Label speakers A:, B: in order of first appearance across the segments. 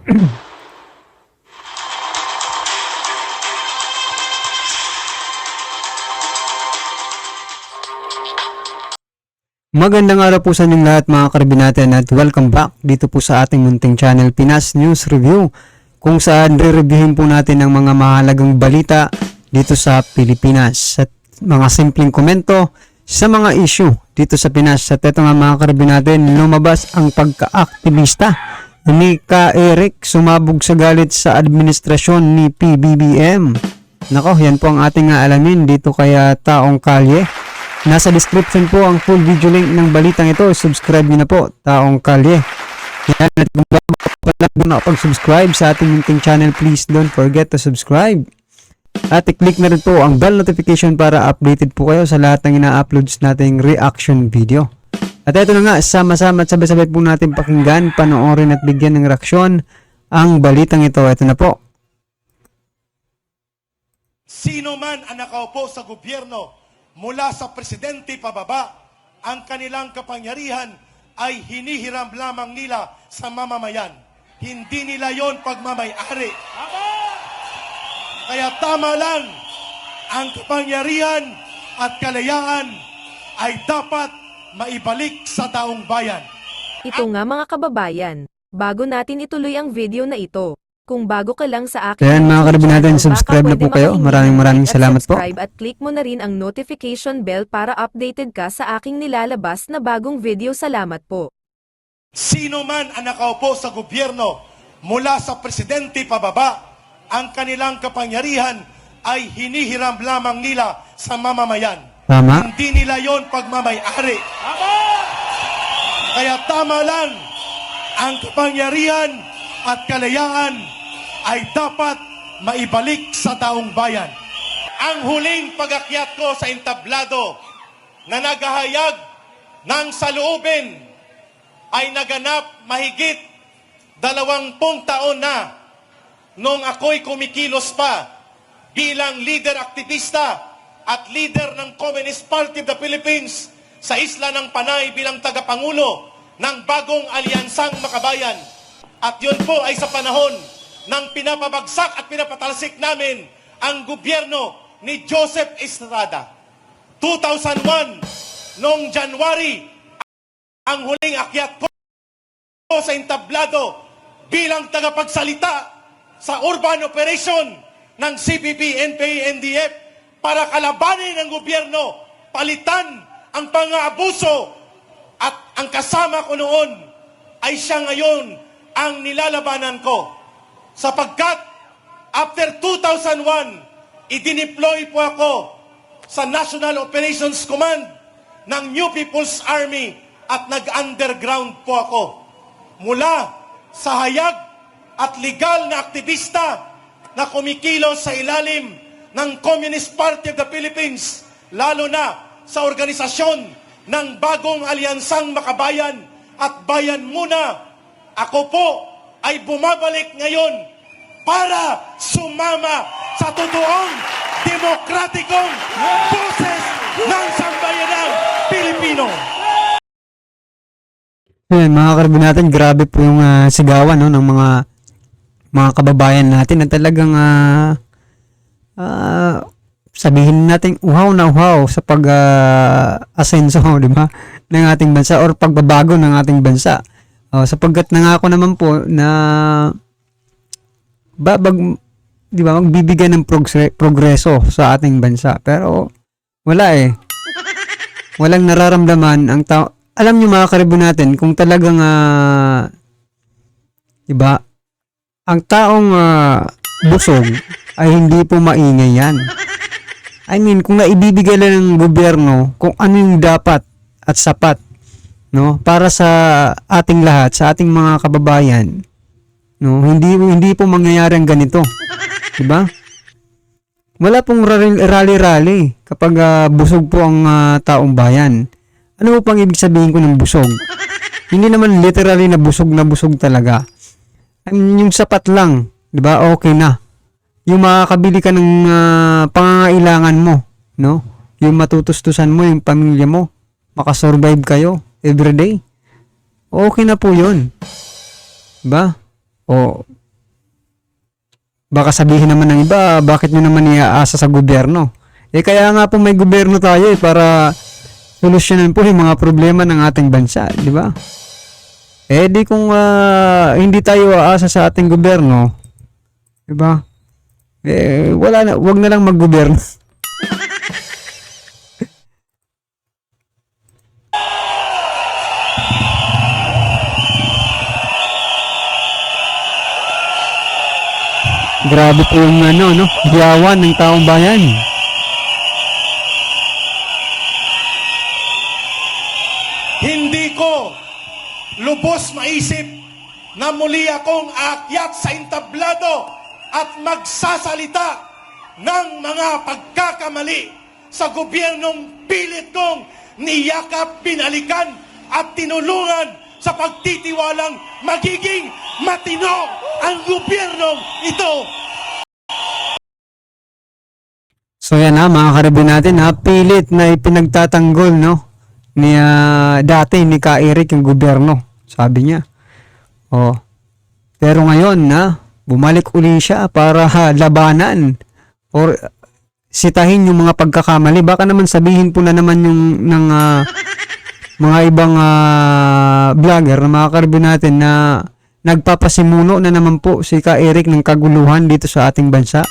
A: Magandang araw po sa inyong lahat mga karabin natin at welcome back dito po sa ating munting channel Pinas News Review, kung saan re-reviewin po natin ang mga mahalagang balita dito sa Pilipinas at mga simpleng komento sa mga issue dito sa Pinas. At ito nga mga karabin natin, lumabas ang pagka-aktivista ni Ka Eric sumabog sa galit sa administrasyon ni PBBM. Nako, yan po ang ating alamin dito kaya Taong Kalye. Nasa description po ang full video link ng balitang ito. Subscribe nyo na po, Taong Kalye. Yan, at kung bago pa lang nakapag-subscribe sa ating munting channel, please don't forget to subscribe. At i-click na rin po ang bell notification para updated po kayo sa lahat ng ina-uploads nating reaction video. At ito na nga, sama-sama at sabay-sabay po natin pakinggan, panoorin at bigyan ng reaksyon ang balitang ito. Ito na po.
B: Sino man ang nakaupo sa gobyerno mula sa presidente pababa, ang kanilang kapangyarihan ay hinihiram lamang nila sa mamamayan. Hindi nila yon pagmamayari. Kaya tama lang, ang kapangyarihan at kalayaan ay dapat maibalik sa taong bayan.
C: Ito nga mga kababayan, bago natin ituloy ang video na ito, kung bago ka lang sa akin,
A: Ayan mga karabin natin, subscribe na po kayo. Maraming salamat po.
C: Subscribe at click mo na rin ang notification bell para updated ka sa aking nilalabas na bagong video. Salamat po.
B: Sino man ang nakaupo sa gobyerno mula sa presidente pababa, ang kanilang kapangyarihan ay hinihiram lamang nila sa mamamayan.
A: Tama.
B: Hindi nila yon pagmamayari. Kaya tama lang, ang kapangyarihan at kalayaan ay dapat maibalik sa taong bayan. Ang huling pag-akyat ko sa entablado na naghahayag ng saloobin ay naganap mahigit 20 taon na nung ako'y kumikilos pa bilang leader aktivista at leader ng Communist Party of the Philippines sa isla ng Panay bilang tagapangulo ng bagong alyansang makabayan. At yun po ay sa panahon ng pinapabagsak at pinapatalsik namin ang gobyerno ni Joseph Estrada. 2001, noong January, ang huling akyat ko sa entablado bilang tagapagsalita sa urban operation ng CPP, NPA, NDF para kalabanin ng gobyerno, palitan ang pang-aabuso, at ang kasama ko noon ay siya ngayon ang nilalabanan ko. Sapagkat after 2001, idineploy po ako sa National Operations Command ng New People's Army at nag-underground po ako. Mula sa hayag at legal na aktivista na kumikilos sa ilalim ng Communist Party of the Philippines, lalo na sa organisasyon ng bagong alyansang makabayan at Bayan Muna, ako po ay bumabalik ngayon para sumama sa totoong demokratikong boses ng sambayanang Pilipino.
A: Ayan, mga karabin natin, grabe po yung sigawan ng mga kababayan natin na talagang sabihin natin uhaw na uhaw sa pag-asenso, di ba, ng ating bansa or pagbabago ng ating bansa. Sapagkat nangako naman po na di ba, magbibigay ng progreso sa ating bansa. Pero wala eh. Walang nararamdaman ang tao. Alam niyo mga karibon natin, kung talagang di ba, ang taong busog ay hindi po maingay yan. I mean, kung naibibigay lang ng gobyerno kung ano yung dapat at sapat, no, para sa ating lahat, sa ating mga kababayan, no, hindi po mangyayari ang ganito, di ba? Wala pong rally kapag busog po ang taong bayan. Ano po pang ibig sabihin ko ng busog? Hindi naman literally na busog talaga. I mean, yung sapat lang, di ba? Okay na. Yung makakabili ka ng pangangailangan mo, no? Yung matutustusan mo, yung pamilya mo, makasurvive kayo everyday. Okay na po yun. Diba? O, Baka sabihin naman ng iba, bakit nyo naman iaasa sa gobyerno? Kaya nga po may gobyerno tayo para solusyonan po yung mga problema ng ating bansa, di ba? Di kung hindi tayo aasa sa ating gobyerno, di ba? Wala na, wag na lang maggobyerno. Grabe po yung diyawan ng taong bayan.
B: Hindi ko lubos maisip na muli akong aakyat sa entablado at magsasalita ng mga pagkakamali sa gobyernong pilit kong niyakap, binalikan at tinulungan sa pagtitiwalang magiging matino ang gobyernong ito.
A: So yan mga karibu natin, pilit na ipinagtatanggol ni dati ni Ka Eric yung gobyerno, sabi niya. Pero ngayon bumalik uli siya para labanan or sitahin yung mga pagkakamali. Baka naman sabihin po na naman yung ng mga ibang vlogger na mga karibu natin na nagpapasimuno na naman po si Ka Eric ng kaguluhan dito sa ating bansa.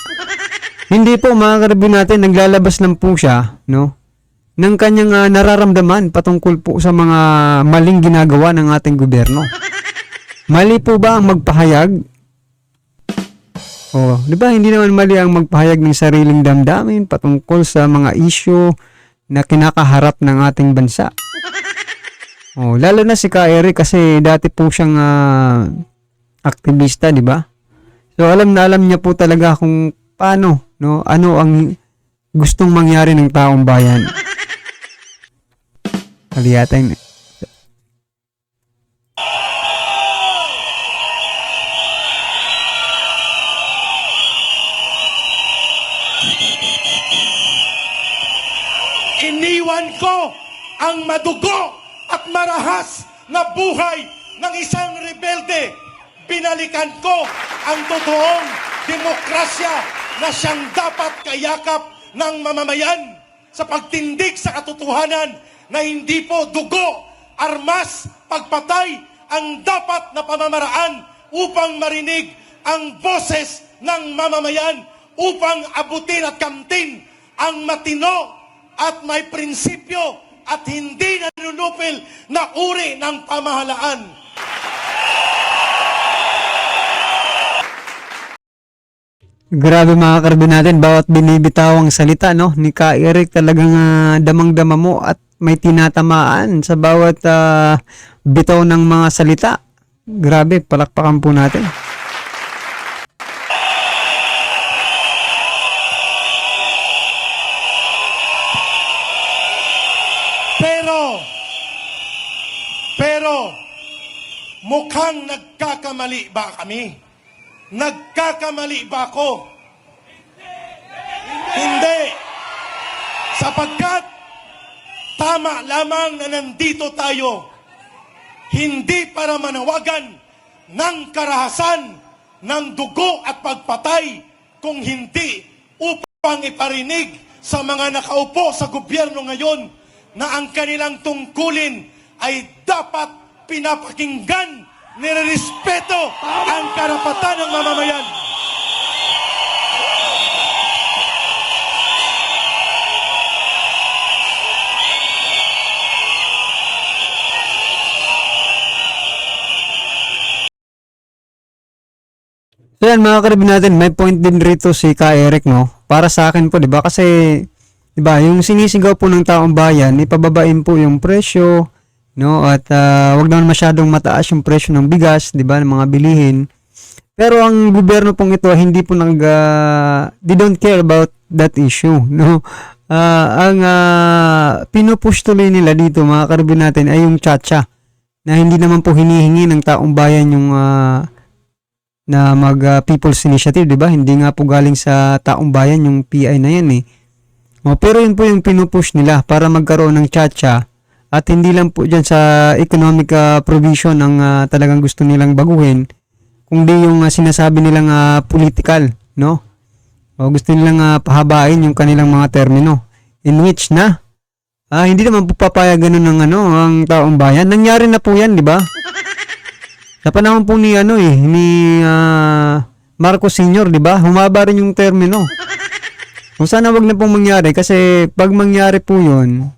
A: Hindi po mga karibu natin, naglalabas lang po siya ng kanyang nararamdaman patungkol po sa mga maling ginagawa ng ating gobyerno. Mali po ba ang magpahayag? Di ba hindi naman mali ang magpahayag ng sariling damdamin patungkol sa mga issue na kinakaharap ng ating bansa? Lalo na si Ka Eric kasi dati po siyang aktivista, di ba? So alam na alam niya po talaga kung paano, ano ang gustong mangyari ng taong bayan. Kaliyatan.
B: Iniwan ko ang madugo at marahas na buhay ng isang rebelde. Binalikan ko ang totoong demokrasya na siyang dapat kayakap ng mamamayan sa pagtindig sa katotohanan na hindi po dugo, armas, pagpatay ang dapat na pamamaraan upang marinig ang boses ng mamamayan, upang abutin at kamtin ang matino at may prinsipyo at hindi nanunupil na uri ng pamahalaan.
A: Grabe mga karibu natin, bawat binibitawang salita ni Ka Eric talagang damang-dama mo at may tinatamaan sa bawat bitaw ng mga salita. Grabe, palakpakan po natin.
B: Pero mukhang nagkakamali ba kami? Nagkakamali ba ako? Hindi. Sapagkat tama lamang na nandito tayo, hindi para manawagan ng karahasan, ng dugo at pagpatay, kung hindi upang iparinig sa mga nakaupo sa gobyerno ngayon na ang kanilang tungkulin ay dapat pinapakinggan, nirerespeto ang karapatan ng mamamayan.
A: So yan mga karibu natin, may point din rito si Ka Eric para sa akin po, di ba? Kasi di ba, yung sinisigaw po ng taong bayan, ipababain po yung presyo, at wag naman masyadong mataas yung presyo ng bigas, 'di ba, ng mga bilihin. Pero ang gobyerno pong ito hindi po they don't care about that issue, ang pinupush tuloy nila dito mga karibu natin ay yung tsa-tsa na hindi naman po hinihingi ng taong bayan yung na People's Initiative, 'di ba? Hindi nga po galing sa taong bayan yung PI na 'yan pero yun po yung pinupush nila para magkaroon ng tsa-tsa. At hindi lang po dyan sa economic provision ang talagang gusto nilang baguhin, kundi yung sinasabi nilang political no? O gusto nilang pahabain yung kanilang mga termino in which na hindi naman po papayag ganun ng ang taong bayan. Nangyari na po 'yan, di ba? Sa panahon po ni ni Marcos Sr., di ba? Humaba rin yung termino. Kung sana wag na pong mangyari kasi pag mangyari po 'yun,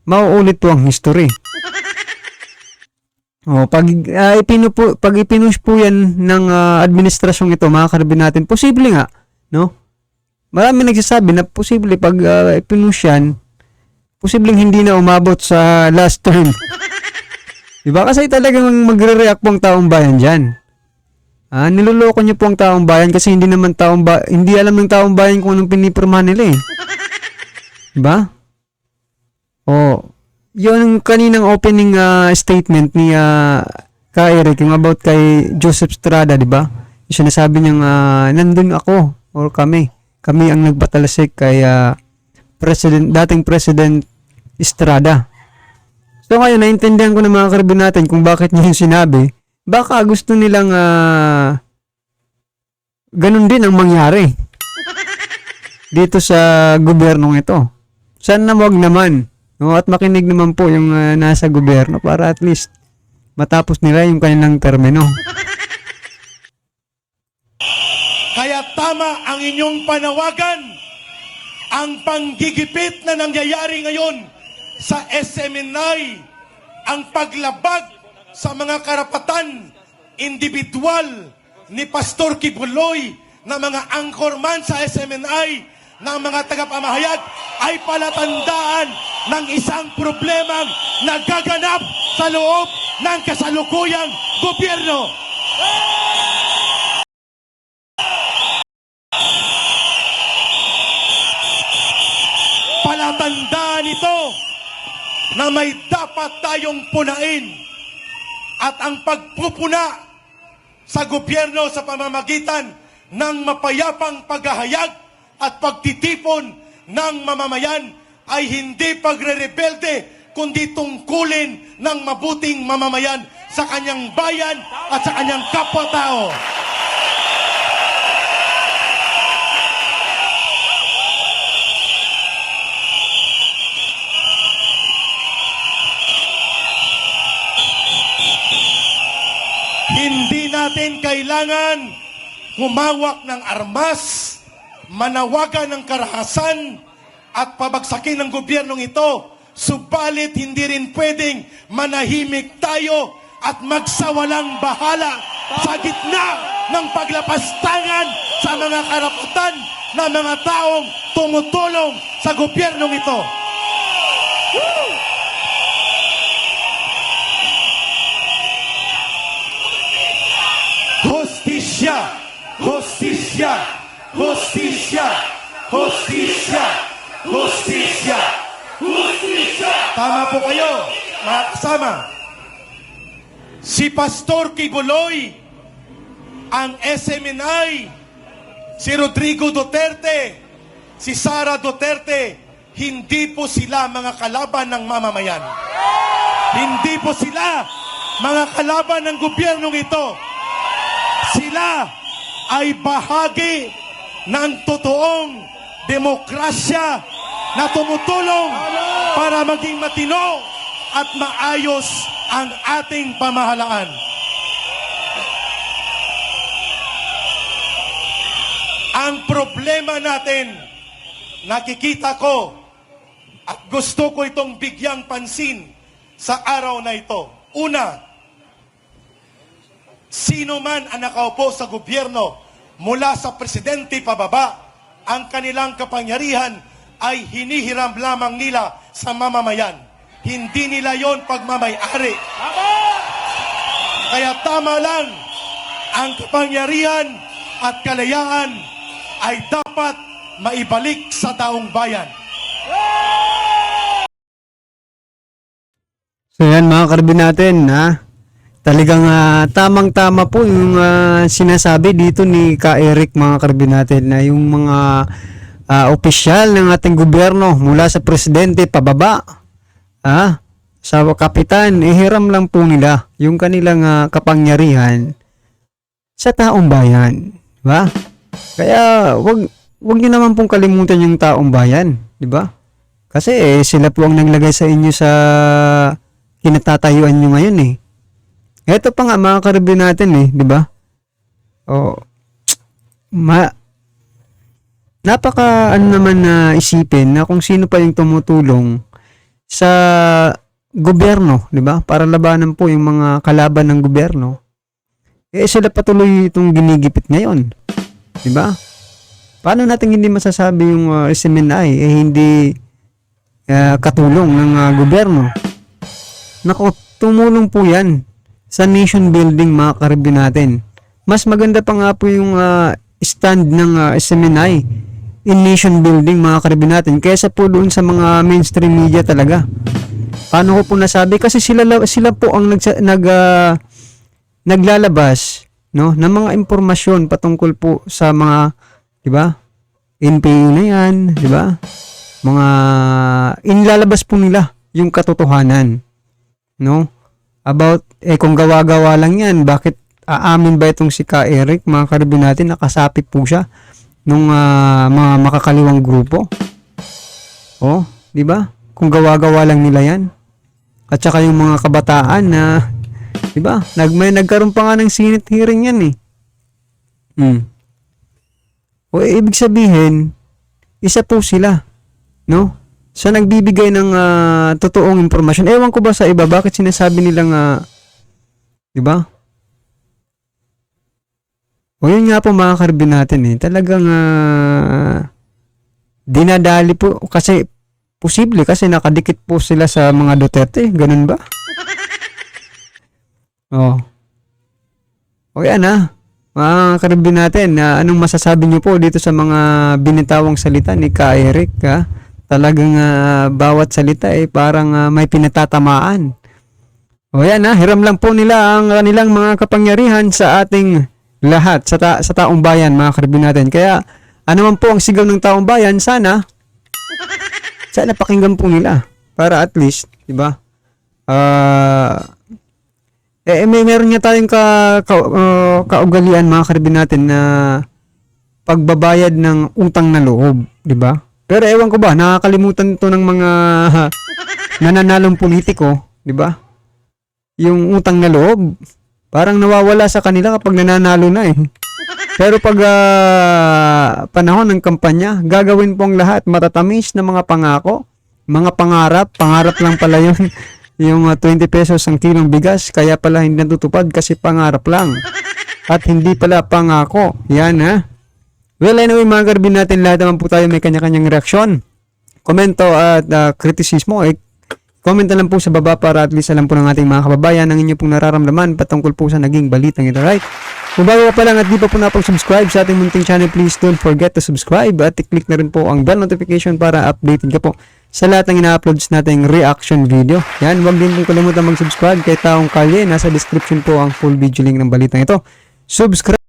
A: mauulit po ang history. Pag ipinush po yan ng administrasyong ito, mga karabin natin, posible nga, no? Marami nagsasabi na posible pag ipinush yan, posibleng hindi na umabot sa last term. Diba? Kasi talagang magre-react po ang taong bayan dyan. Niloloko niyo po ang taong bayan kasi hindi naman hindi alam ng taong bayan kung anong pinipirmahan nila eh. Diba? Yung kaninang opening statement ni Ka Eric, yung about kay Joseph Estrada, diba? Yung sinasabi niyang nandun ako or kami ang nagpatalasik kay dating President Estrada. So ngayon, naintindihan ko ng mga karabin natin kung bakit niya yung sinabi. Baka gusto nilang ganun din ang mangyari dito sa gobyernong ito. Sana wag naman. No, at makinig naman po yung nasa gobyerno para at least matapos nila yung kanilang termino.
B: Kaya tama ang inyong panawagan. Ang panggigipit na nangyayari ngayon sa SMNI, ang paglabag sa mga karapatan individual ni Pastor Kibuloy na mga anchorman sa SMNI, ng mga tagapamahayag ay palatandaan ng isang problemang nagaganap sa loob ng kasalukuyang gobyerno. Palatandaan ito na may dapat tayong punain at ang pagpupuna sa gobyerno sa pamamagitan ng mapayapang paghahayag at pagtitipon ng mamamayan ay hindi pagre-rebelde kundi tungkulin ng mabuting mamamayan sa kanyang bayan at sa kanyang kapwa-tao. Hindi natin kailangan humawak ng armas, manawagan ng karahasan at pabagsakin ng gobyernong ito. Subalit hindi rin pwedeng manahimik tayo at magsawalang bahala sa gitna ng paglapastangan sa mga karapatan ng mga taong tumutulong sa gobyernong ito. Hostisya! Hostisya! Hostisya! Hostisya! Hostisya! Hostisya! Tama po kayo, mga kasama. Si Pastor Kibuloy, ang SMNI, si Rodrigo Duterte, si Sara Duterte, hindi po sila mga kalaban ng mamamayan. Hindi po sila mga kalaban ng gobyernong ito. Sila ay bahagi ng totoong demokrasya na tumutulong para maging matino at maayos ang ating pamahalaan. Ang problema natin, nakikita ko at gusto ko itong bigyang pansin sa araw na ito. Una, sino man ang nakaupo sa gobyerno mula sa presidente pababa, ang kanilang kapangyarihan ay hinihiram lamang nila sa mamamayan. Hindi nila yon pagmamay-ari. Kaya tama lang, ang kapangyarihan at kalayaan ay dapat maibalik sa taong bayan.
A: So yan mga karabin natin, talagang tamang-tama po yung sinasabi dito ni Ka Eric, mga karabin natin, na yung mga opisyal ng ating gobyerno mula sa presidente pababa, sa kapitan, ihiram lang po nila yung kanilang kapangyarihan sa taong bayan. Diba? Kaya wag niyo naman pong kalimutan yung taong bayan, 'di ba? Kasi sila po ang naglagay sa inyo sa kinatatayuan niyo ngayon eh. Ito pa nga mga karibyo natin eh, 'di ba? Oh, napaka ano naman na isipin na kung sino pa yung tumutulong sa gobyerno, 'di ba? Para labanan po yung mga kalaban ng gobyerno. Sila patuloy itong ginigipit ngayon, 'di ba? Paano natin hindi masasabi yung SMNI hindi katulong ng gobyerno? Naku, tumulong po 'yan sa nation building mga karibyo natin. Mas maganda pa nga po yung stand ng SMNI in nation building mga karibyo natin kaysa po doon sa mga mainstream media talaga. Paano ko po nasabi? Kasi sila po ang naglalabas, no, ng mga impormasyon patungkol po sa mga, 'di ba? NPA na 'yan, 'di ba? Mga inlalabas po nila yung katotohanan, no? About kung gawa-gawa lang 'yan, bakit aamin ba itong si Ka Eric, mga karibyo natin, nakasapit po siya nung mga makakaliwang grupo? Oh, 'di ba? Kung gawa-gawa lang nila 'yan. At saka yung mga kabataan na, 'di ba? Nagkaroon pa nga ng Senate hearing 'yan eh. O ibig sabihin, isa po sila, no? Sa nagbibigay ng totoong impormasyon. Ewan ko ba sa iba bakit sinasabi nilang 'di ba? O yun nga po mga karibyo natin eh. Talagang dinadali po kasi posible kasi nakadikit po sila sa mga Duterte. Ganun ba? O yan mga karibyo natin. Anong masasabi niyo po dito sa mga binitawang salita ni Ka Eric? Talagang bawat salita parang may pinatatamaan. O yan hiram lang po nila ang kanilang mga kapangyarihan sa ating lahat, sa taong bayan mga karibyo natin. Kaya ano man po ang sigaw ng taong bayan, sana pakinggan po nila para at least, 'di ba? Meron nga tayong kaugalian mga karibyo natin na pagbabayad ng utang na loob, 'di ba? Pero ewan ko ba, nakakalimutan 'to ng mga nananalong politiko, 'di ba? Yung utang na loob parang nawawala sa kanila kapag nananalo na eh. Pero pag panahon ng kampanya, gagawin po ang lahat, matatamis na mga pangako, mga pangarap lang pala yun. Yung 20 pesos ang kilong bigas, kaya pala hindi natutupad kasi pangarap lang. At hindi pala pangako. Yan Well, anyway mga karibin natin, lahat naman po tayo may kanya-kanyang reaksyon, komento at kritisismo. Comment na lang po sa baba para at least alam po ng ating mga kababayan ang inyo pong nararamdaman patungkol po sa naging balitang ito, right? Kung bago ka pa lang at di pa po napag-subscribe sa ating munting channel, please don't forget to subscribe at i-click na rin po ang bell notification para updated ka po sa lahat ng ina-uploads nating reaction video. Yan, huwag din po kalimutan mag-subscribe kay Taong Kalye. Nasa description po ang full video link ng balitang ito. Subscribe!